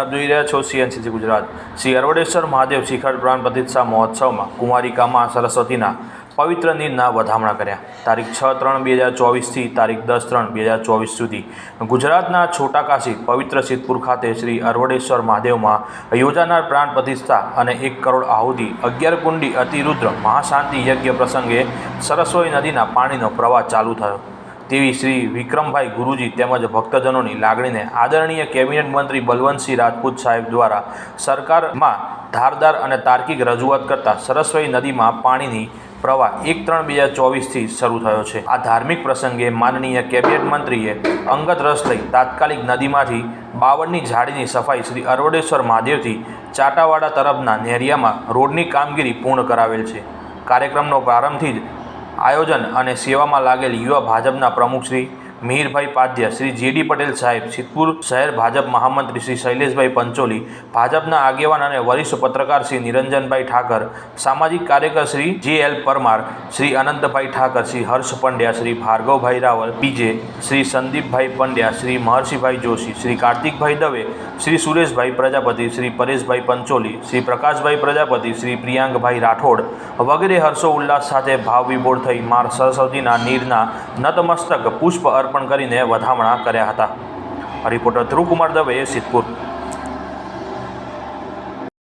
આપ જોઈ રહ્યા છો CNCC ગુજરાત। શ્રી અરવડેશ્વર મહાદેવ શિખર પ્રાણ પ્રતિષ્ઠા મહોત્સવમાં કુમારિકામાં સરસ્વતીના પવિત્ર નીરના વધામણા કર્યા। તારીખ 6/3/2024 થી તારીખ 10/3/2024 સુધી ગુજરાતના છોટા કાશી પવિત્ર સિદ્ધપુર ખાતે શ્રી અરવડેશ્વર મહાદેવમાં યોજાનાર પ્રાણ પ્રતિષ્ઠા અને 1 કરોડ આહુતિ 11 કુંડી અતિરુદ્ર મહાશાંતિ યજ્ઞ પ્રસંગે સરસ્વતી નદીના પાણીનો પ્રવાહ ચાલુ થયો તેવી શ્રી વિક્રમભાઈ ગુરુજી તેમજ ભક્તજનોની લાગણીને આદરણીય કેબિનેટ મંત્રી બલવંતસિંહ રાજપૂત સાહેબ દ્વારા સરકારમાં ધારદાર અને તાર્કિક રજૂઆત કરતા સરસ્વતી નદીમાં પાણીની પ્રવાહ 1/3/2024થી શરૂ થયો છે। આ ધાર્મિક પ્રસંગે માનનીય કેબિનેટ મંત્રીએ અંગત રસ લઈ તાત્કાલિક નદીમાંથી 52ની ઝાડીની સફાઈ શ્રી અરવડેશ્વર મહાદેવથી ચાટાવાડા તરફના નેરિયામાં રોડની કામગીરી પૂર્ણ કરાવેલ છે। કાર્યક્રમનો પ્રારંભથી જ આયોજન અને સેવામાં લાગેલ યુવા ભાજપના પ્રમુખ શ્રી મિહિરભાઈ પાધ્ય, શ્રી JD પટેલ સાહેબ, સિદ્ધપુર શહેર ભાજપ મહામંત્રી શ્રી શૈલેષભાઈ પંચોલી, ભાજપના આગેવાન અને વરિષ્ઠ પત્રકાર શ્રી નિરંજનભાઈ ઠાકર, સામાજિક કાર્યકર શ્રી JL પરમાર, શ્રી અનંતભાઈ ઠાકર, શ્રી હર્ષ પંડ્યા, શ્રી ભાર્ગવભાઈ રાવલ PJ, શ્રી સંદીપભાઈ પંડ્યા, શ્રી મહર્ષિભાઈ જોશી, શ્રી કાર્તિકભાઈ દવે, શ્રી સુરેશભાઈ પ્રજાપતિ, શ્રી પરેશભાઈ પંચોલી, શ્રી પ્રકાશભાઈ પ્રજાપતિ, શ્રી પ્રિયાંકભાઈ રાઠોડ વગેરે હર્ષો ઉલ્લાસ સાથે ભાવવિભોર થઈ મા સરસ્વતીના નીરના નતમસ્તક પુષ્પ અર્પણ કરીને વધામણા કર્યા હતા। રિપોર્ટર ધ્રુવકુમાર દવે, સિદ્ધપુર।